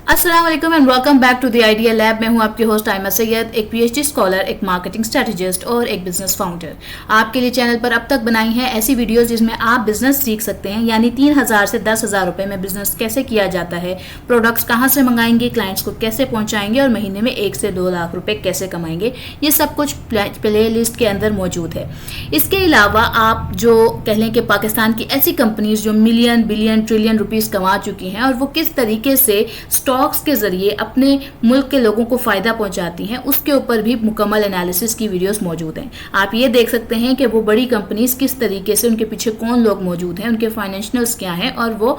अस्सलाम वालेकुम and welcome back to the idea lab. मैं हूं आपकी होस्ट आयमा सैयद, एक पीएचडी स्कॉलर, एक मार्केटिंग स्ट्रेटेजिस्ट और एक बिजनेस फाउंडर। आपके लिए चैनल पर अब तक बनाई हैं ऐसी वीडियोस जिसमें आप बिजनेस सीख सकते हैं, यानी 3,000 से 10,000 रुपए में बिजनेस कैसे किया जाता है, प्रोडक्ट्स कहां से मंगाएंगे, क्लाइंट्स को कैसे पहुंचाएंगे और महीने में 1 से 2 लाख रुपए कैसे कमाएंगे। ये सब कुछ प्ले लिस्ट के अंदर मौजूद है। इसके अलावा आप जो कह लें कि पाकिस्तान की ऐसी कंपनीज जो मिलियन बिलियन ट्रिलियन रुपीज कमा चुकी हैं और वो किस तरीके से स्टॉक्स के जरिए अपने मुल्क के लोगों को फायदा पहुंचाती हैं, उसके ऊपर भी मुकम्मल एनालिसिस की वीडियोस मौजूद हैं। आप ये देख सकते हैं कि वो बड़ी कंपनीज किस तरीके से, उनके पीछे कौन लोग मौजूद हैं, उनके फाइनेंशियल्स क्या हैं और वो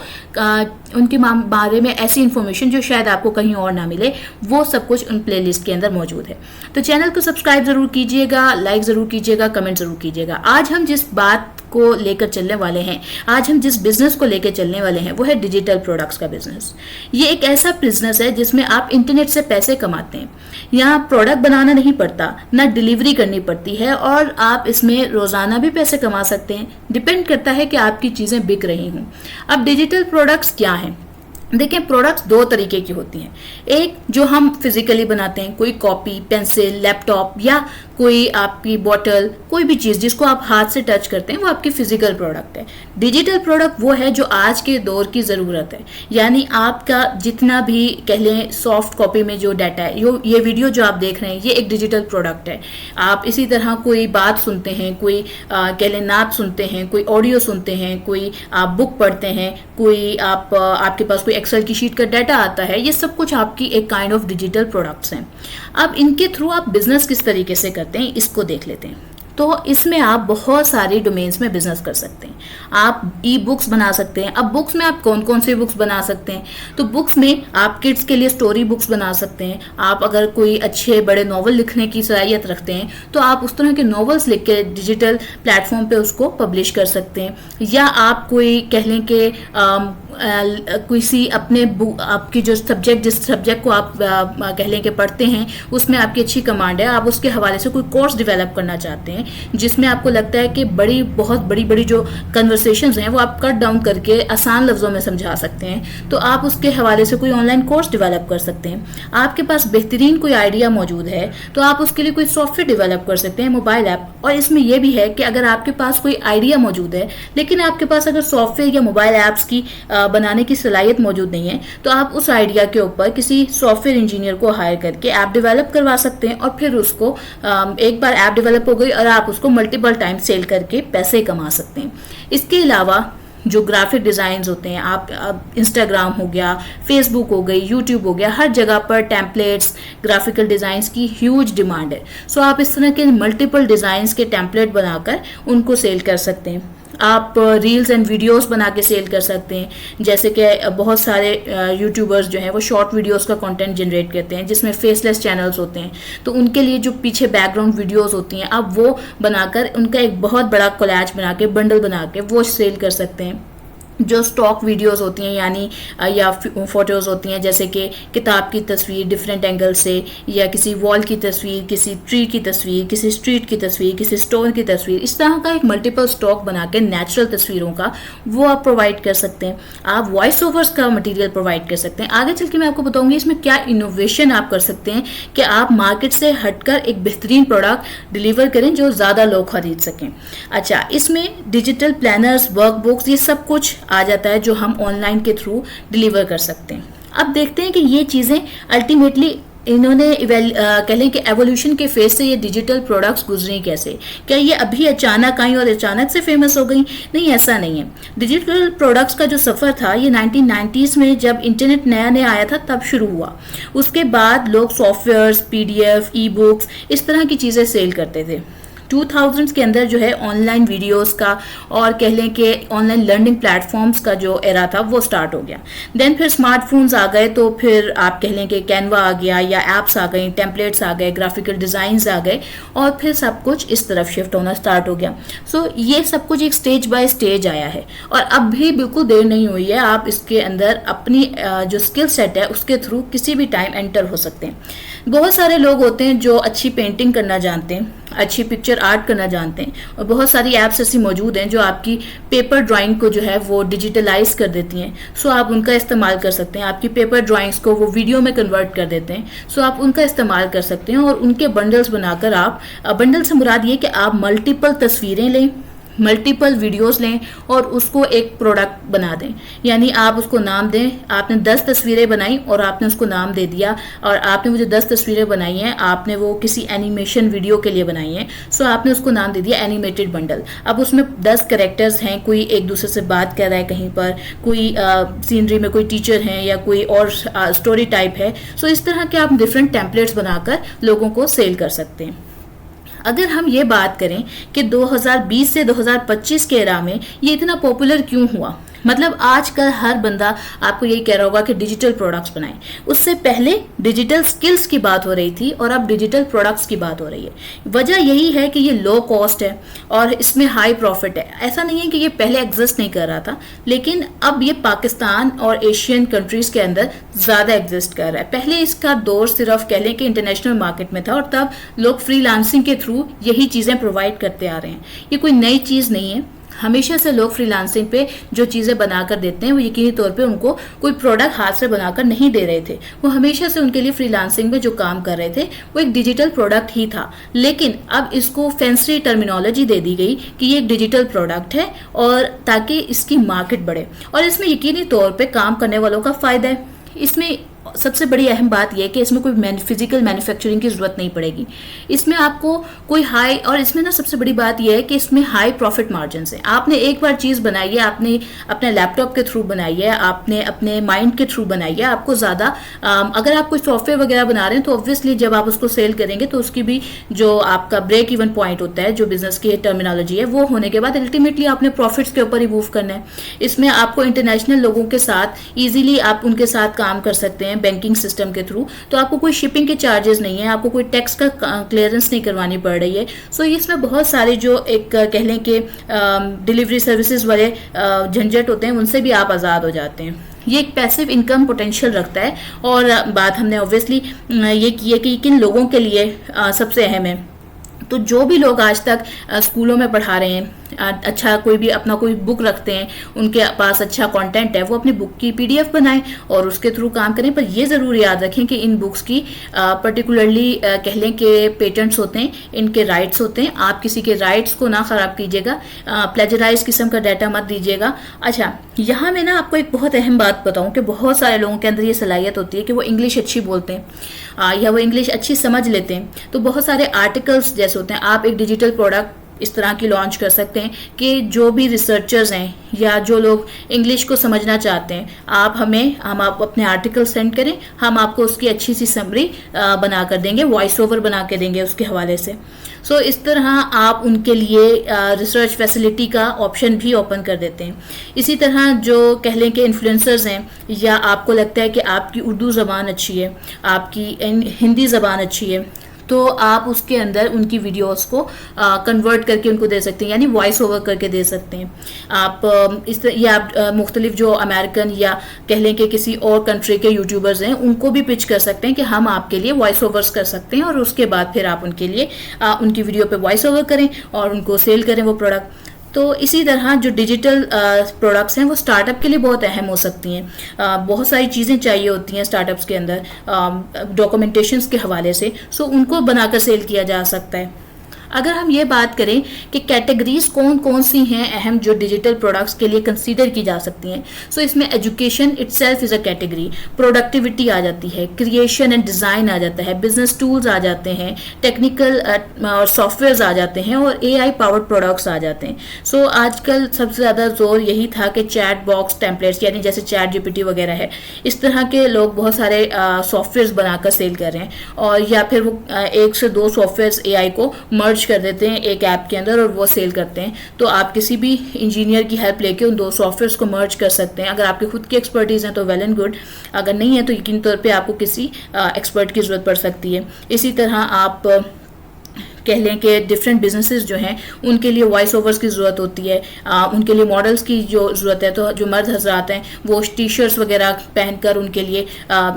उनके बारे में ऐसी इंफॉर्मेशन जो शायद आपको कहीं और ना मिले, वो सब कुछ उन प्लेलिस्ट के अंदर मौजूद है। तो चैनल को सब्सक्राइब जरूर कीजिएगा, लाइक जरूर कीजिएगा, कमेंट जरूर कीजिएगा। आज हम जिस बात को लेकर चलने वाले हैं, आज हम जिस बिजनेस को लेकर चलने वाले हैं, वो है डिजिटल प्रोडक्ट्स का बिजनेस। ये एक ऐसा बिजनेस है जिसमें आप इंटरनेट से पैसे कमाते हैं। यहाँ प्रोडक्ट बनाना नहीं पड़ता, ना डिलीवरी करनी पड़ती है और आप इसमें रोजाना भी पैसे कमा सकते हैं। डिपेंड करता है कि आपकी चीजें बिक रही हों। अब डिजिटल प्रोडक्ट्स क्या हैं? देखिए, प्रोडक्ट्स 2 तरीके की होती हैं। एक जो हम फिजिकली बनाते हैं, कोई कॉपी, पेंसिल, लैपटॉप या कोई आपकी बॉटल, कोई भी चीज जिसको आप हाथ से टच करते हैं, वो आपकी फिजिकल प्रोडक्ट है। डिजिटल प्रोडक्ट वो है जो आज के दौर की जरूरत है, यानी आपका जितना भी कह लें सॉफ्ट कॉपी में जो डाटा है, ये वीडियो जो आप देख रहे हैं, ये एक डिजिटल प्रोडक्ट है। आप इसी तरह कोई बात सुनते हैं, कोई कह लें नात सुनते हैं, कोई ऑडियो सुनते हैं, कोई आप बुक पढ़ते हैं, कोई आपके पास कोई एक्सेल की शीट का डाटा आता है, ये सब कुछ आपकी एक काइंड ऑफ डिजिटल प्रोडक्ट्स हैं। अब इनके थ्रू आप बिजनेस किस तरीके से करते हैं, इसको देख लेते हैं। तो इसमें आप बहुत सारी डोमेन्स में बिजनेस कर सकते हैं। आप ई बुक्स बना सकते हैं। अब बुक्स में आप कौन कौन सी बुक्स बना सकते हैं? तो बुक्स में आप किड्स के लिए स्टोरी बुक्स बना सकते हैं। आप अगर कोई अच्छे बड़े नॉवल लिखने की सलाहियत रखते हैं तो आप उस तरह के नॉवेल्स लिख के डिजिटल प्लेटफॉर्म पे उसको पब्लिश कर सकते हैं। या आप कोई कह लें कि किसी अपने आपकी जो सब्जेक्ट, जिस सब्जेक्ट को आप कह लें कि पढ़ते हैं, उसमें आपकी अच्छी कमांड है, आप उसके हवाले से कोई कोर्स डेवलप करना चाहते हैं जिसमें आपको लगता है कि बहुत बड़ी जो कन्वर्सेशंस हैं वो आप कट डाउन करके आसान लफ्जों में समझा सकते हैं, तो आप उसके हवाले से कोई ऑनलाइन कोर्स डेवलप कर सकते हैं। आपके पास बेहतरीन कोई आइडिया मौजूद है तो आप उसके लिए कोई सॉफ्टवेयर डेवलप कर सकते हैं, मोबाइल ऐप। और इसमें यह भी है कि अगर आपके पास कोई आइडिया मौजूद है लेकिन आपके पास अगर सॉफ्टवेयर या मोबाइल ऐप्स की बनाने की सलाहियत मौजूद नहीं है, तो आप उस आइडिया के ऊपर किसी सॉफ्टवेयर इंजीनियर को हायर करके ऐप डेवलप करवा सकते हैं और फिर उसको एक बार ऐप डेवलप हो गई और आप उसको मल्टीपल टाइम सेल करके पैसे कमा सकते हैं। इसके अलावा जो ग्राफिक डिज़ाइंस होते हैं, आप इंस्टाग्राम हो गया, फेसबुक हो गई, यूट्यूब हो गया, हर जगह पर टेम्पलेट्स, ग्राफिकल डिज़ाइंस की ह्यूज डिमांड है। सो आप इस तरह के मल्टीपल डिज़ाइंस के टेम्पलेट बनाकर उनको सेल कर सकते हैं। आप रील्स एंड वीडियोस बना के सेल कर सकते हैं, जैसे कि बहुत सारे यूट्यूबर्स जो हैं वो शॉर्ट वीडियोस का कंटेंट जनरेट करते हैं जिसमें फेसलेस चैनल्स होते हैं, तो उनके लिए जो पीछे बैकग्राउंड वीडियोस होती हैं आप वो बनाकर उनका एक बहुत बड़ा कोलैज बना के, बंडल बना के वो सेल कर सकते हैं। जो स्टॉक वीडियोस होती हैं यानी या फोटोज़ होती हैं, जैसे कि किताब की तस्वीर डिफरेंट एंगल से, या किसी वॉल की तस्वीर, किसी ट्री की तस्वीर, किसी स्ट्रीट की तस्वीर, किसी स्टोर की तस्वीर, इस तरह का एक मल्टीपल स्टॉक बना के नेचुरल तस्वीरों का वो आप प्रोवाइड कर सकते हैं। आप वॉइस ओवर्स का मटेरियल प्रोवाइड कर सकते हैं। आगे चल के मैं आपको बताऊंगी इसमें क्या इनोवेशन आप कर सकते हैं कि आप मार्केट से हटकर एक बेहतरीन प्रोडक्ट डिलीवर करें जो ज़्यादा लोग खरीद सकें। अच्छा, इसमें डिजिटल प्लानर्स, वर्कबुक्स, ये सब कुछ आ जाता है जो हम ऑनलाइन के थ्रू डिलीवर कर सकते हैं। अब देखते हैं कि ये चीज़ें अल्टीमेटली इन्होंने कह लें कि एवोल्यूशन के फेज से ये डिजिटल प्रोडक्ट्स गुजरी कैसे। क्या ये अभी अचानक आई और अचानक से फेमस हो गई? नहीं, ऐसा नहीं है। डिजिटल प्रोडक्ट्स का जो सफ़र था ये 1990s में जब इंटरनेट नया नया आया था तब शुरू हुआ। उसके बाद लोग सॉफ्टवेयर्स, PDF, ई बुक्स, इस तरह की चीज़ें सेल करते थे। 2000s के अंदर जो है ऑनलाइन वीडियोस का और कह लें कि ऑनलाइन लर्निंग प्लेटफॉर्म्स का जो एरा था वो स्टार्ट हो गया। देन फिर स्मार्टफोन्स आ गए, तो फिर आप कह लें कि कैनवा आ गया या एप्स आ गई, टेम्पलेट्स आ गए, ग्राफिकल डिज़ाइंस आ गए और फिर सब कुछ इस तरफ शिफ्ट होना स्टार्ट हो गया। सो ये सब कुछ एक स्टेज बाय स्टेज आया है और अब भी बिल्कुल देर नहीं हुई है। आप इसके अंदर अपनी जो स्किल सेट है उसके थ्रू किसी भी टाइम एंटर हो सकते हैं। बहुत सारे लोग होते हैं जो अच्छी पेंटिंग करना जानते हैं अच्छी पिक्चर आर्ट करना जानते हैं, और बहुत सारी ऐप्स ऐसी मौजूद हैं जो आपकी पेपर ड्राइंग को जो है वो डिजिटलाइज कर देती हैं। सो आप उनका इस्तेमाल कर सकते हैं। आपकी पेपर ड्राइंग्स को वो वीडियो में कन्वर्ट कर देते हैं। सो आप उनका इस्तेमाल कर सकते हैं और उनके बंडल्स बनाकर आप, बंडल से मुराद ये कि आप मल्टीपल तस्वीरें लें, मल्टीपल वीडियोस लें और उसको एक प्रोडक्ट बना दें। यानी आप उसको नाम दें, आपने 10 तस्वीरें बनाई और आपने उसको नाम दे दिया, और आपने वो जो 10 तस्वीरें बनाई हैं आपने वो किसी एनिमेशन वीडियो के लिए बनाई हैं, सो आपने उसको नाम दे दिया एनिमेटेड बंडल। अब उसमें 10 कैरेक्टर्स हैं, कोई एक दूसरे से बात कर रहा है कहीं पर, कोई सीनरी में कोई टीचर हैं या कोई और स्टोरी टाइप है। सो इस तरह के आप डिफरेंट टेम्पलेट्स बनाकर लोगों को सेल कर सकते हैं। अगर हम ये बात करें कि 2020 से 2025 के एरा में ये इतना पॉपुलर क्यों हुआ, मतलब आजकल हर बंदा आपको यही कह रहा होगा कि डिजिटल प्रोडक्ट्स बनाएं। उससे पहले डिजिटल स्किल्स की बात हो रही थी और अब डिजिटल प्रोडक्ट्स की बात हो रही है। वजह यही है कि ये लो कॉस्ट है और इसमें हाई प्रॉफिट है। ऐसा नहीं है कि ये पहले एग्जिस्ट नहीं कर रहा था, लेकिन अब ये पाकिस्तान और एशियन कंट्रीज के अंदर ज़्यादा एग्जिस्ट कर रहा है। पहले इसका दौर सिर्फ कह लें कि इंटरनेशनल मार्केट में था और तब लोग फ्रीलांसिंग के थ्रू यही चीज़ें प्रोवाइड करते आ रहे हैं। ये कोई नई चीज़ नहीं है। हमेशा से लोग फ्रीलांसिंग पे जो चीज़ें बनाकर देते हैं वो यकीनी तौर पे उनको कोई प्रोडक्ट हाथ से बनाकर नहीं दे रहे थे। वो हमेशा से उनके लिए फ्रीलांसिंग में जो काम कर रहे थे वो एक डिजिटल प्रोडक्ट ही था, लेकिन अब इसको फैंसी टर्मिनोलॉजी दे दी गई कि ये एक डिजिटल प्रोडक्ट है, और ताकि इसकी मार्केट बढ़े और इसमें यकीनी तौर पर काम करने वालों का फ़ायदा है। इसमें सबसे बड़ी अहम बात यह है कि इसमें कोई फिजिकल मैन्युफैक्चरिंग की जरूरत नहीं पड़ेगी। इसमें आपको कोई हाई, और इसमें ना सबसे बड़ी बात यह है कि इसमें हाई प्रॉफिट मार्जिन है। आपने एक बार चीज़ बनाई है, आपने अपने लैपटॉप के थ्रू बनाई है, आपने अपने माइंड के थ्रू बनाई है, आपको ज़्यादा अगर आप कोई सॉफ्टवेयर वगैरह बना रहे हैं तो ऑब्वियसली जब आप उसको सेल करेंगे तो उसकी भी जो आपका ब्रेक इवन पॉइंट होता है, जो बिजनेस की टर्मिनोलॉजी है, वो होने के बाद अल्टीमेटली आपने प्रॉफिट्स के ऊपर ही मूव करना है। इसमें आपको इंटरनेशनल लोगों के साथ ईजिली आप उनके साथ काम कर सकते हैं बैंकिंग सिस्टम के थ्रू, तो आपको कोई शिपिंग के चार्जेस नहीं है, आपको कोई टैक्स का क्लियरेंस नहीं करवानी पड़ रही है। सो इसमें बहुत सारे जो एक कह लें कि डिलीवरी सर्विसेज वाले झंझट होते हैं उनसे भी आप आज़ाद हो जाते हैं। ये एक पैसिव इनकम पोटेंशियल रखता है। और बात हमने ऑब्वियसली ये की है कि किन लोगों के लिए सबसे अहम है। तो जो भी लोग आज तक स्कूलों में पढ़ा रहे हैं, अच्छा कोई भी अपना कोई बुक रखते हैं, उनके पास अच्छा कंटेंट है, वो अपनी बुक की पीडीएफ बनाएं और उसके थ्रू काम करें। पर ये ज़रूर याद रखें कि इन बुक्स की पर्टिकुलरली कह लें कि पेटेंट्स होते हैं, इनके राइट्स होते हैं। आप किसी के राइट्स को ना ख़राब कीजिएगा, प्लेजराइज किस्म का डाटा मत दीजिएगा। अच्छा, यहाँ मैं ना आपको एक बहुत अहम बात बताऊँ कि बहुत सारे लोगों के अंदर ये सलाहियत होती है कि वो इंग्लिश अच्छी बोलते हैं या वो इंग्लिश अच्छी समझ लेते हैं, तो बहुत सारे आर्टिकल्स जैसे होते हैं, आप एक डिजिटल प्रोडक्ट इस तरह की लॉन्च कर सकते हैं कि जो भी रिसर्चर्स हैं या जो लोग इंग्लिश को समझना चाहते हैं, हम आप अपने आर्टिकल सेंड करें, हम आपको उसकी अच्छी सी समरी बना कर देंगे, वॉइस ओवर बना के देंगे उसके हवाले से। सो इस तरह आप उनके लिए रिसर्च फैसिलिटी का ऑप्शन भी ओपन कर देते हैं। इसी तरह जो कह लें कि इन्फ्लुएंसर्स हैं, या आपको लगता है कि आपकी उर्दू ज़बान अच्छी है, आपकी हिंदी ज़बान अच्छी है, तो आप उसके अंदर उनकी वीडियोस को कन्वर्ट करके उनको दे सकते हैं, यानी वॉइस ओवर करके दे सकते हैं। आप इस तरह या आप मुख्तलिफ जो अमेरिकन या कह लें कि किसी और कंट्री के यूट्यूबर्स हैं उनको भी पिच कर सकते हैं कि हम आपके लिए वॉइस ओवर्स कर सकते हैं, और उसके बाद फिर आप उनके लिए उनकी वीडियो पे वॉइस ओवर करें और उनको सेल करें वो प्रोडक्ट। तो इसी तरह जो डिजिटल प्रोडक्ट्स हैं वो स्टार्टअप के लिए बहुत अहम हो सकती हैं। बहुत सारी चीज़ें चाहिए होती हैं स्टार्टअप्स के अंदर डॉक्यूमेंटेशंस के हवाले से, सो उनको बनाकर सेल किया जा सकता है। अगर हम ये बात करें कि कैटेगरीज कौन कौन सी हैं अहम जो डिजिटल प्रोडक्ट्स के लिए कंसीडर की जा सकती हैं, सो इसमें education itself is a category, productivity आ जाती है, क्रिएशन एंड डिज़ाइन आ जाता है, बिजनेस टूल्स आ जाते हैं, टेक्निकल और सॉफ्टवेयर्स आ जाते हैं, और AI पावर्ड प्रोडक्ट्स आ जाते हैं। सो आजकल सबसे ज़्यादा जोर यही था कि चैट बॉक्स टेम्पलेट्स, यानी जैसे चैट GPT वगैरह है, इस तरह के लोग बहुत सारे सॉफ्टवेयर्स बनाकर सेल कर रहे हैं, और या फिर वो 1 से 2 सॉफ्टवेयर्स AI को मर्ज कर देते हैं एक ऐप के अंदर और वो सेल करते हैं। तो आप किसी भी इंजीनियर की हेल्प लेके उन 2 सॉफ्टवेयर्स को मर्ज कर सकते हैं। अगर आपकी खुद की एक्सपर्टीज़ है तो वेल एंड गुड, अगर नहीं है तो यकीन तौर पे आपको किसी एक्सपर्ट की ज़रूरत पड़ सकती है। इसी तरह आप कह लें कि डिफरेंट बिजनेसेस जो हैं उनके लिए वॉइस ओवर्स की ज़रूरत होती है, उनके लिए मॉडल्स की जो ज़रूरत है, तो जो मर्द हजरात हैं वो टी शर्ट्स वगैरह पहनकर उनके लिए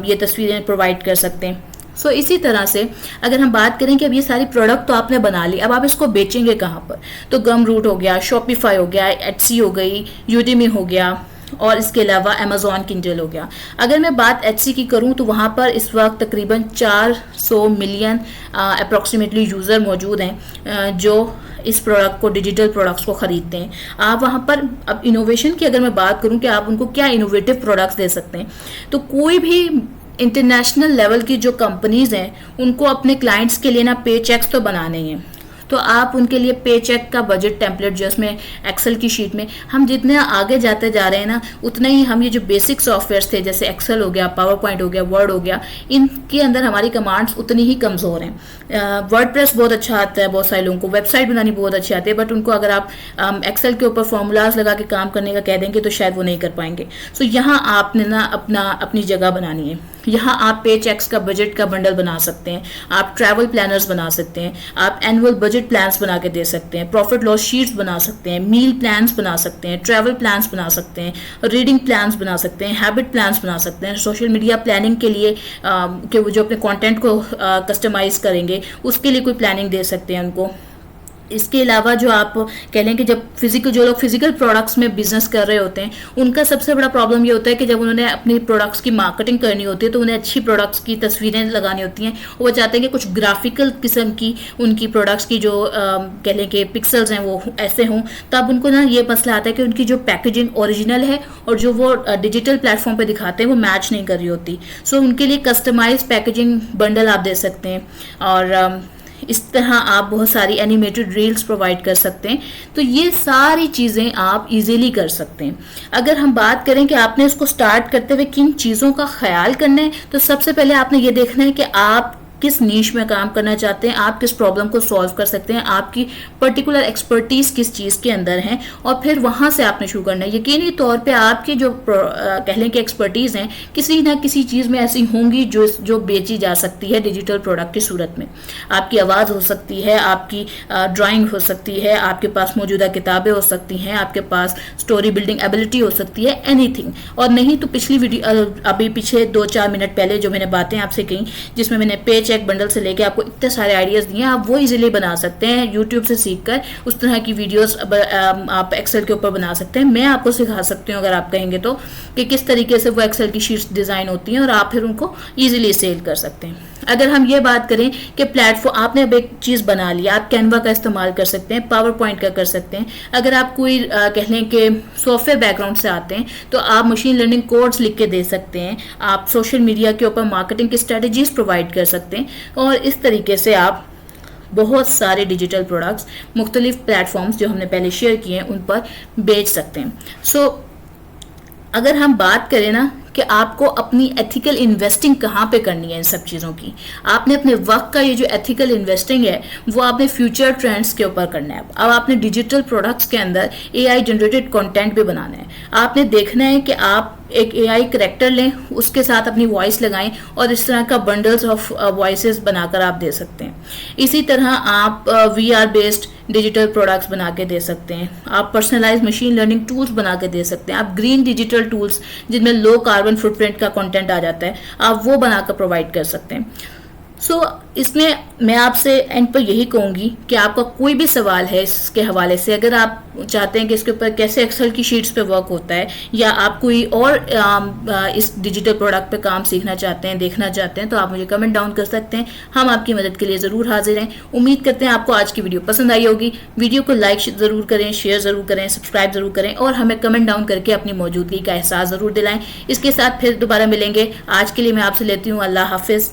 ये तस्वीरें प्रोवाइड कर सकते हैं। सो इसी तरह से अगर हम बात करें कि अब ये सारी प्रोडक्ट तो आपने बना ली, अब आप इसको बेचेंगे कहाँ पर, तो गमरूट हो गया, शॉपिफाई हो गया, एटसी हो गई, यूडेमी हो गया, और इसके अलावा अमेजॉन किंडल हो गया। अगर मैं बात एटसी की करूं तो वहाँ पर इस वक्त तकरीबन 400 मिलियन अप्रॉक्सीमेटली यूज़र मौजूद हैं जो इस प्रोडक्ट को, डिजिटल प्रोडक्ट्स को ख़रीदते हैं। आप वहाँ पर, अब इनोवेशन की अगर मैं बात करूं कि आप उनको क्या इनोवेटिव प्रोडक्ट्स दे सकते हैं, तो कोई भी इंटरनेशनल लेवल की जो कंपनीज हैं उनको अपने क्लाइंट्स के लिए ना पे चेक्स तो बनाने ही हैं, तो आप उनके लिए पे चेक का बजट टेम्पलेट जो इसमें एक्सेल की शीट में, हम जितने आगे जाते जा रहे हैं ना उतना ही हम ये जो बेसिक सॉफ्टवेयर्स थे जैसे एक्सेल हो गया, पावर पॉइंट हो गया, वर्ड हो गया, इनके अंदर हमारी कमांड्स उतनी ही कमज़ोर हैं। वर्डप्रेस बहुत अच्छा आता है बहुत सारे लोगों को, वेबसाइट बनानी बहुत अच्छी आती है, बट उनको अगर आप एक्सेल के ऊपर फॉर्मूलाज लगा के काम करने का कह देंगे तो शायद वो नहीं कर पाएंगे। सो यहाँ आपने ना अपनी जगह बनानी है। यहाँ आप पे चेक्स का बजट का बंडल बना सकते हैं, आप ट्रैवल प्लानर्स बना सकते हैं, आप एनुअल बजट प्लान्स बना के दे सकते हैं, प्रॉफिट लॉस शीट्स बना सकते हैं, मील प्लान्स बना सकते हैं, ट्रैवल प्लान्स बना सकते हैं, रीडिंग प्लान्स बना सकते हैं, हैबिट प्लान्स बना सकते हैं, सोशल मीडिया प्लानिंग के लिए कि वो जो अपने कंटेंट को कस्टमाइज करेंगे उसके लिए कोई प्लानिंग दे सकते हैं उनको। इसके अलावा जो आप कह लें कि जो लोग फिजिकल प्रोडक्ट्स में बिजनेस कर रहे होते हैं उनका सबसे बड़ा प्रॉब्लम ये होता है कि जब उन्होंने अपनी प्रोडक्ट्स की मार्केटिंग करनी होती है तो उन्हें अच्छी प्रोडक्ट्स की तस्वीरें लगानी होती हैं, वो चाहते हैं कि कुछ ग्राफिकल किस्म की उनकी प्रोडक्ट्स की जो कह लें कि पिक्सल्स हैं वो ऐसे हों, तब उनको ना ये मसला आता है कि उनकी जो पैकेजिंग ओरिजिनल है और जो वो डिजिटल प्लेटफॉर्म पर दिखाते हैं वो मैच नहीं कर रही होती। सो उनके लिए कस्टमाइज पैकेजिंग बंडल आप दे सकते हैं, और इस तरह आप बहुत सारी एनिमेटेड रील्स प्रोवाइड कर सकते हैं। तो ये सारी चीज़ें आप इजीली कर सकते हैं। अगर हम बात करें कि आपने इसको स्टार्ट करते हुए किन चीज़ों का ख्याल करना है, तो सबसे पहले आपने ये देखना है कि आप किस नीश में काम करना चाहते हैं, आप किस प्रॉब्लम को सॉल्व कर सकते हैं, आपकी पर्टिकुलर एक्सपर्टीज किस चीज़ के अंदर है, और फिर वहाँ से आपने शुरू करना है। यकीनी तौर पे आपकी जो कह लें कि एक्सपर्टीज़ हैं किसी ना किसी चीज़ में ऐसी होंगी जो बेची जा सकती है डिजिटल प्रोडक्ट की सूरत में। आपकी आवाज़ हो सकती है, आपकी ड्राइंग हो सकती है, आपके पास मौजूदा किताबें हो सकती हैं, आपके पास स्टोरी बिल्डिंग एबिलिटी हो सकती है, एनीथिंग। और नहीं तो पिछली वीडियो अभी पीछे 2-4 मिनट पहले जो मैंने बातें आपसे कही जिसमें मैंने पेज एक बंडल से लेके आपको इतने सारे आइडियाज दिए, आप वो इजीली बना सकते हैं यूट्यूब से सीखकर। उस तरह की वीडियोस आप एक्सेल के ऊपर बना सकते हैं। मैं आपको सिखा सकती हूँ अगर आप कहेंगे तो कि किस तरीके से वो एक्सेल की शीट्स डिजाइन होती हैं और आप फिर उनको इजीली सेल कर सकते हैं। अगर हम ये बात करें कि प्लेटफॉर्म आपने अब एक चीज़ बना लिया, आप कैनवा का इस्तेमाल कर सकते हैं, पावर पॉइंट का कर सकते हैं। अगर आप कोई कह लें कि सॉफ्टवेयर बैकग्राउंड से आते हैं तो आप मशीन लर्निंग कोड्स लिख के दे सकते हैं, आप सोशल मीडिया के ऊपर मार्केटिंग की स्ट्रेटजीज प्रोवाइड कर सकते हैं, और इस तरीके से आप बहुत सारे डिजिटल प्रोडक्ट्स मुख्तलिफ प्लेटफॉर्म्स जो हमने पहले शेयर किए हैं उन पर बेच सकते हैं। सो अगर हम बात करें ना कि आपको अपनी एथिकल इन्वेस्टिंग कहाँ पे करनी है इन सब चीज़ों की, आपने अपने वक्त का ये जो एथिकल इन्वेस्टिंग है वो आपने फ्यूचर ट्रेंड्स के ऊपर करना है। अब आपने डिजिटल प्रोडक्ट्स के अंदर AI जनरेटेड कंटेंट भी बनाना है। आपने देखना है कि आप एक AI करेक्टर लें, उसके साथ अपनी वॉइस लगाएं और इस तरह का बंडल्स ऑफ वॉइसेस बनाकर आप दे सकते हैं। इसी तरह आप VR बेस्ड डिजिटल प्रोडक्ट्स बना के दे सकते हैं, आप पर्सनलाइज मशीन लर्निंग टूल्स बना के दे सकते हैं, आप ग्रीन डिजिटल टूल्स जिनमें लो कार्बन फुटप्रिंट का कंटेंट आ जाता है आप वो बनाकर प्रोवाइड कर सकते हैं। सो इसमें मैं आपसे एंड पर यही कहूँगी कि आपका कोई भी सवाल है इसके हवाले से, अगर आप चाहते हैं कि इसके ऊपर कैसे एक्सेल की शीट्स पे वर्क होता है या आप कोई और इस डिजिटल प्रोडक्ट पे काम सीखना चाहते हैं, देखना चाहते हैं, तो आप मुझे कमेंट डाउन कर सकते हैं। हम आपकी मदद के लिए ज़रूर हाजिर हैं। उम्मीद करते हैं आपको आज की वीडियो पसंद आई होगी। वीडियो को लाइक ज़रूर करें, शेयर ज़रूर करें, सब्सक्राइब ज़रूर करें और हमें कमेंट डाउन करके अपनी मौजूदगी का एहसास ज़रूर दिलाएं। इसके साथ फिर दोबारा मिलेंगे। आज के लिए मैं आपसे लेती हूँ अल्लाह हाफिज़।